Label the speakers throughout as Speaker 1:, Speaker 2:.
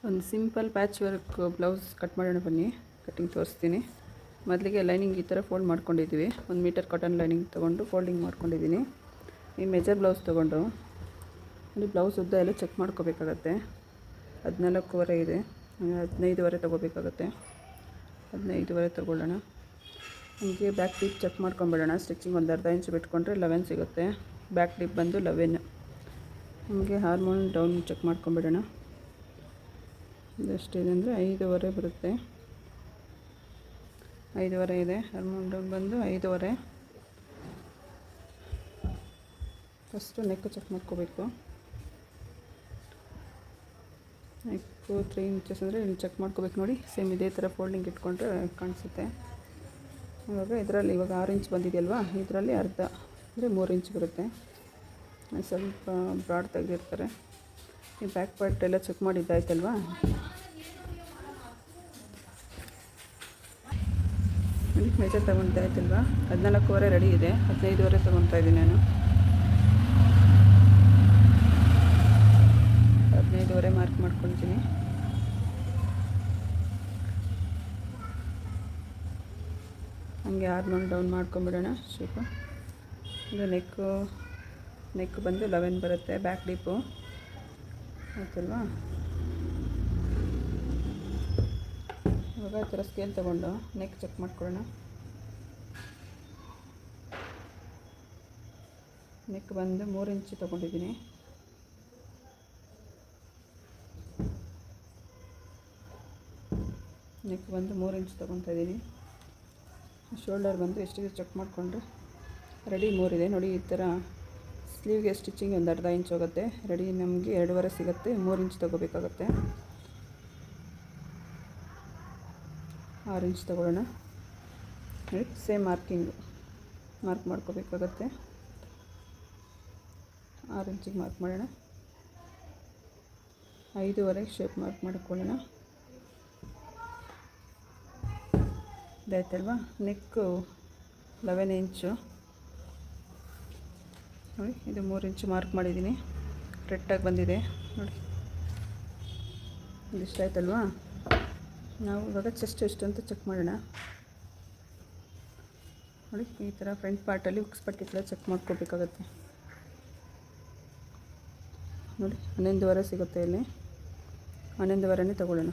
Speaker 1: ಒಂದು simple patch work blouse cut ಮಾಡೋಣ ಬನ್ನಿ. ಕಟ್ಟಿಂಗ್ ತೋರಿಸ್ತೀನಿ. ಮೊದಲಿಗೆ ಲೈನಿಂಗ್ ಈ ಥರ ಫೋಲ್ಡ್ ಮಾಡ್ಕೊಂಡಿದ್ದೀವಿ. 1 ಮೀಟರ್ ಕಾಟನ್ ಲೈನಿಂಗ್ ತೊಗೊಂಡು ಫೋಲ್ಡಿಂಗ್ ಮಾಡ್ಕೊಂಡಿದ್ದೀನಿ. ಈ ಮೆಜರ್ ಬ್ಲೌಸ್ ತೊಗೊಂಡು ಅಲ್ಲಿ ಬ್ಲೌಸ್ ಉದ್ದ ಎಲ್ಲ ಚೆಕ್ ಮಾಡ್ಕೋಬೇಕಾಗತ್ತೆ. 14.25 ಇದೆ, 15.25 ತೊಗೋಬೇಕಾಗತ್ತೆ. 15.25 ತೊಗೊಳ್ಳೋಣ. ಹೀಗೆ ಬ್ಯಾಕ್ ಡೀಪ್ ಚೆಕ್ ಮಾಡ್ಕೊಂಬಿಡೋಣ. ಸ್ಟಿಚಿಂಗ್ ಒಂದು ಅರ್ಧ ಇಂಚ್ ಬಿಟ್ಕೊಂಡ್ರೆ 11 ಸಿಗುತ್ತೆ. ಬ್ಯಾಕ್ ಡೀಪ್ ಬಂದು 11. ಹೀಗೆ ಹಾರ್ಮೋನ್ ಡೌನ್ ಚೆಕ್ ಮಾಡ್ಕೊಂಬಿಡೋಣ. ಇದೆಷ್ಟಿದೆ ಅಂದರೆ 5.25 ಬರುತ್ತೆ. 5.25 ಇದೆ. ಹಾರ್ಮೋನ್ ಡೌನ್ ಬಂದು 5.25. ಫಸ್ಟು ನೆಕ್ ಚೆಕ್ ಮಾಡ್ಕೋಬೇಕು. ನೆಕ್ಕು 3 ಇಂಚಸ್ ಅಂದರೆ ಇಲ್ಲಿ ಚೆಕ್ ಮಾಡ್ಕೋಬೇಕು. ನೋಡಿ, ಸೇಮ್ ಇದೇ ಥರ ಫೋಲ್ಡಿಂಗ್ ಇಟ್ಕೊಂಡ್ರೆ ಕಾಣಿಸುತ್ತೆ. ಇವಾಗ 6 ಇಂಚ್ ಬಂದಿದೆಯಲ್ವಾ, ಇದರಲ್ಲಿ ಅರ್ಧ ಅಂದರೆ 3 ಇಂಚ್ ಬರುತ್ತೆ. ಸ್ವಲ್ಪ ಬ್ರಾಡ್ ತೆಗೆದಿರ್ತಾರೆ. ಈ ಬ್ಯಾಕ್ ಪಾರ್ಟ್ ಎಲ್ಲ ಚೆಕ್ ಮಾಡಿದ್ದಾಯ್ತಲ್ವಾ. ಮೆಜರ್ ತೊಗೊತಾಯ್ತಲ್ವಾ. 14.25 ರೆಡಿ ಇದೆ. 15.25 ತೊಗೊತಾ ಇದ್ದೀನಿ ನಾನು. 15.25 ಮಾರ್ಕ್ ಮಾಡ್ಕೊಳ್ತೀನಿ. ಹಂಗೆ ಹಾರ್ಮೋನ್ ಡೌನ್ ಮಾಡ್ಕೊಂಬಿಡೋಣ ಶೇಪು. ಇದು ನೆಕ್ ಬಂದು 11 ಬರುತ್ತೆ. ಬ್ಯಾಕ್ ಡೀಪು ಆಯ್ತಲ್ವಾ. ಇವಾಗ ಈ ಥರ ಸ್ಕೇಲ್ ತೊಗೊಂಡು ನೆಕ್ ಚೆಕ್ ಮಾಡ್ಕೊಳ್ಳೋಣ. ನೆಕ್ ಬಂದು 3 ಇಂಚ್ ತೊಗೊಂಡಿದ್ದೀನಿ. ನೆಕ್ ಬಂದು 3 ಇಂಚ್ ತೊಗೊತಾ ಇದ್ದೀನಿ. ಶೋಲ್ಡರ್ ಬಂದು ಎಷ್ಟಿದೆ ಚೆಕ್ ಮಾಡಿಕೊಂಡ್ರೆ ರೆಡಿ 3 ಇದೆ. ನೋಡಿ, ಈ ಥರ ಸ್ಲೀವ್ಗೆ ಸ್ಟಿಚಿಂಗ್ ಒಂದು ಅರ್ಧ ಇಂಚ್ ಹೋಗುತ್ತೆ. ರೆಡಿ ನಮಗೆ 2.25 ಸಿಗುತ್ತೆ. 3 ಇಂಚ್ ತೊಗೋಬೇಕಾಗತ್ತೆ. 6 ಇಂಚ್ ತೊಗೊಳ್ಳೋಣ. ನೋಡಿ, ಸೇಮ್ ಮಾರ್ಕ್ ಮಾಡ್ಕೋಬೇಕಾಗತ್ತೆ. 6 ಇಂಚಿಗೆ ಮಾರ್ಕ್ ಮಾಡೋಣ. 5.25 ಶೇಪ್ ಮಾರ್ಕ್ ಮಾಡ್ಕೊಳ್ಳೋಣ. ಇದಾಯ್ತಲ್ವಾ. ನೆಕ್ಕು 11 ಇಂಚು. ನೋಡಿ, ಇದು 3 ಇಂಚು ಮಾರ್ಕ್ ಮಾಡಿದ್ದೀನಿ. ಕರೆಕ್ಟಾಗಿ ಬಂದಿದೆ ನೋಡಿ. ಇದಿಷ್ಟ ಆಯ್ತಲ್ವಾ. ನಾವು ಇವಾಗ ಚೆಸ್ಟ್ ಎಷ್ಟು ಅಂತ ಚೆಕ್ ಮಾಡೋಣ. ನೋಡಿ, ಈ ಥರ ಫ್ರಂಟ್ ಪಾರ್ಟಲ್ಲಿ ಉಕ್ಸ್ ಪಟ್ಟಿ ಕೂಡ ಚೆಕ್ ಮಾಡ್ಕೋಬೇಕಾಗತ್ತೆ. ನೋಡಿ, 11.25 ಸಿಗುತ್ತೆ. ಇಲ್ಲಿ 11.25 ತಗೊಳ್ಳೋಣ.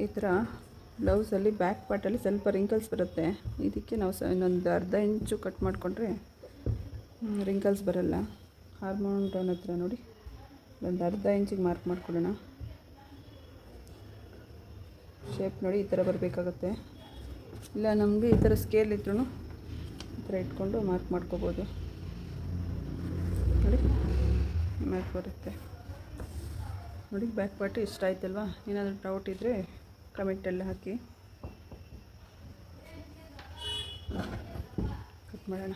Speaker 1: ಈ ಥರ ಬ್ಲೌಸಲ್ಲಿ ಬ್ಯಾಕ್ ಪಾರ್ಟಲ್ಲಿ ಸ್ವಲ್ಪ ರಿಂಕಲ್ಸ್ ಬರುತ್ತೆ. ಇದಕ್ಕೆ ನಾವು ಇನ್ನೊಂದು ಅರ್ಧ ಇಂಚು ಕಟ್ ಮಾಡಿಕೊಂಡ್ರೆ ರಿಂಕಲ್ಸ್ ಬರಲ್ಲ. ಹಾರ್ಮೋನ್ ಡೌನ್ ಹತ್ರ ನೋಡಿ, ಒಂದು ಅರ್ಧ ಇಂಚಿಗೆ ಮಾರ್ಕ್ ಮಾಡ್ಕೊಳ್ಳೋಣ. ಶೇಪ್ ನೋಡಿ, ಈ ಥರ ಬರಬೇಕಾಗತ್ತೆ. ಇಲ್ಲ ನಮಗೆ ಈ ಥರ ಸ್ಕೇಲ್ ಇದ್ರೂ ಈ ಥರ ಇಟ್ಕೊಂಡು ಮಾರ್ಕ್ ಮಾಡ್ಕೋಬೋದು. ನೋಡಿ, ಮಾರ್ಕ್ ಬರುತ್ತೆ. ನೋಡಿ, ಬ್ಯಾಕ್ ಪಾರ್ಟ್ ಇಷ್ಟ ಆಯ್ತಲ್ವಾ. ಏನಾದರೂ ಡೌಟ್ ಇದ್ದರೆ ಕಮೆಂಟೆಲ್ಲ ಹಾಕಿ. ಕಟ್ ಮಾಡೋಣ.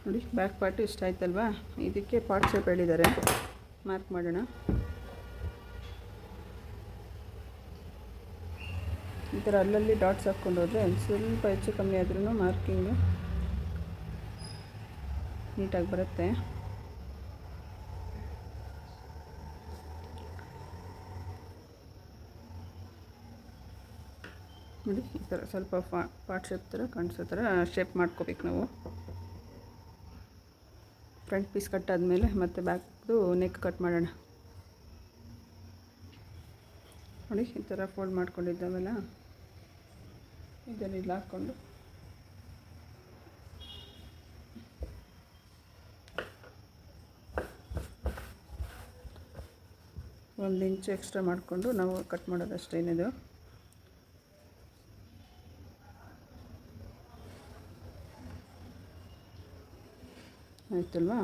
Speaker 1: ನೋಡಿ, ಬ್ಯಾಕ್ ಪಾರ್ಟು ಇಷ್ಟ ಆಯ್ತಲ್ವಾ. ಇದಕ್ಕೆ ಪಾರ್ಟ್ ಶೇಪ್ ಹೇಳಿದ್ದಾರೆ, ಮಾರ್ಕ್ ಮಾಡೋಣ. ಈ ಥರ ಅಲ್ಲಲ್ಲಿ ಡಾಟ್ಸ್ ಹಾಕ್ಕೊಂಡು ಹೋದರೆ ಸ್ವಲ್ಪ ಹೆಚ್ಚು ಕಮ್ಮಿ ಆದ್ರೂ ಮಾರ್ಕಿಂಗು ನೀಟಾಗಿ ಬರುತ್ತೆ. ನೋಡಿ, ಈ ಥರ ಸ್ವಲ್ಪ ಪಾರ್ಟ್ ಶೇಪ್ ಥರ ಕಾಣಿಸೋ ಥರ ಶೇಪ್ ಮಾಡ್ಕೋಬೇಕು ನಾವು. ಫ್ರಂಟ್ ಪೀಸ್ ಕಟ್ ಆದಮೇಲೆ ಮತ್ತೆ ಬ್ಯಾಕ್ದು ನೆಕ್ ಕಟ್ ಮಾಡೋಣ. ನೋಡಿ, ಈ ಥರ ಫೋಲ್ಡ್ ಮಾಡ್ಕೊಂಡಿದ್ದಾವೆಲ್ಲ ಇದನ್ನು ಇಲ್ಲಿ ಹಾಕ್ಕೊಂಡು 1 ಇಂಚ್ ಎಕ್ಸ್ಟ್ರಾ ಮಾಡಿಕೊಂಡು ನಾವು ಕಟ್ ಮಾಡೋದಷ್ಟೇ ಏನಿದು. ಆಯ್ತಲ್ವಾ?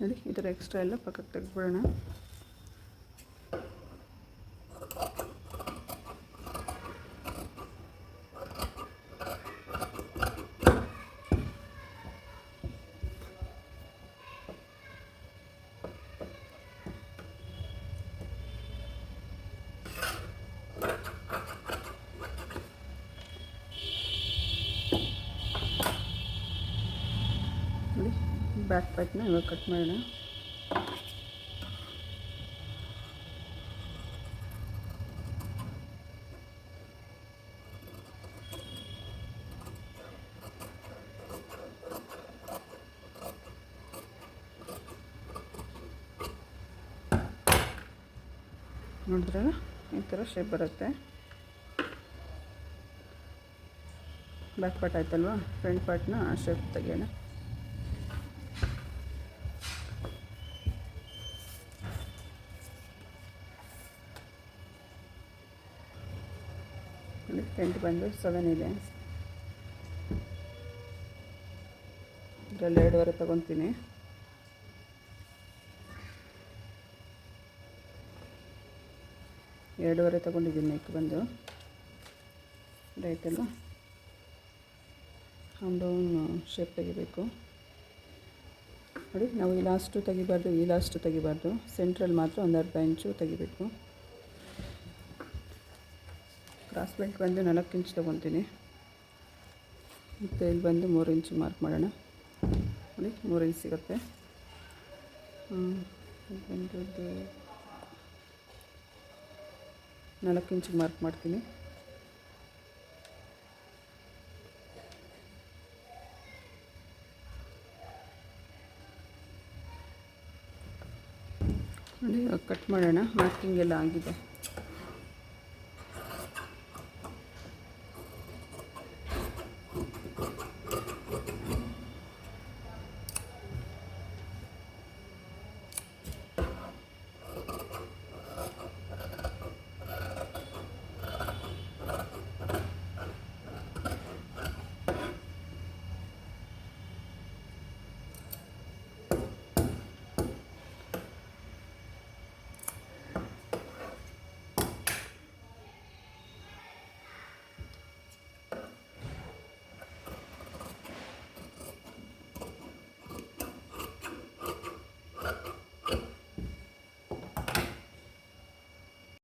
Speaker 1: ನೋಡಿ, ಈ ಥರ ಎಕ್ಸ್ಟ್ರಾ ಎಲ್ಲ ಪಕ್ಕಕ್ಕೆ ತೆಗೆದ್ಬಿಡೋಣ. ನೋಡಿ, ಬ್ಯಾಕ್ ಪಾರ್ಟ್ನ ಇವಾಗ ಕಟ್ ಮಾಡೋಣ. ನೋಡಿದ್ರಲ್ಲ, ಈ ಥರ ಶೇಪ್ ಬರುತ್ತೆ. ಬ್ಯಾಕ್ ಪಾರ್ಟ್ ಆಯ್ತಲ್ವಾ? ಫ್ರಂಟ್ ಪಾರ್ಟ್ನ ಶೇಪ್ ತೆಗೆಯೋಣ. ಫ್ರಂಟ್ ಬಂದು 7 ಇದೆ. ಇದರಲ್ಲಿ 2.5 ತೊಗೊತೀನಿ. ತೊಗೊಂಡಿದ್ದೀನಿ. ನೆಕ್ ಬಂದು ರೈಟಲ್ಲ ಡೌನ್ ಶೇಪ್ ತೆಗಿಬೇಕು. ನೋಡಿ, ನಾವು ಈ ಲಾಸ್ಟು ತೆಗಿಬಾರ್ದು, ಸೆಂಟ್ರಲ್ಲಿ ಮಾತ್ರ ಒಂದು 1/2 ಇಂಚು ತೆಗಿಬೇಕು. ಕ್ರಾಸ್ ಬೆಲ್ಟ್ ಬಂದು 4 ಇಂಚ್ ತೊಗೊತೀನಿ. ಮತ್ತು ಇಲ್ಲಿ ಬಂದು 3 ಇಂಚ್ ಮಾರ್ಕ್ ಮಾಡೋಣ. ನೋಡಿ, 3 ಇಂಚ್ ಸಿಗುತ್ತೆ. ಬಂದು 4 ಇಂಚಿಗೆ ಮಾರ್ಕ್ ಮಾಡ್ತೀನಿ. ನೋಡಿ, ಕಟ್ ಮಾಡೋಣ. ಮಾರ್ಕಿಂಗ್ ಎಲ್ಲ ಆಗಿದೆ.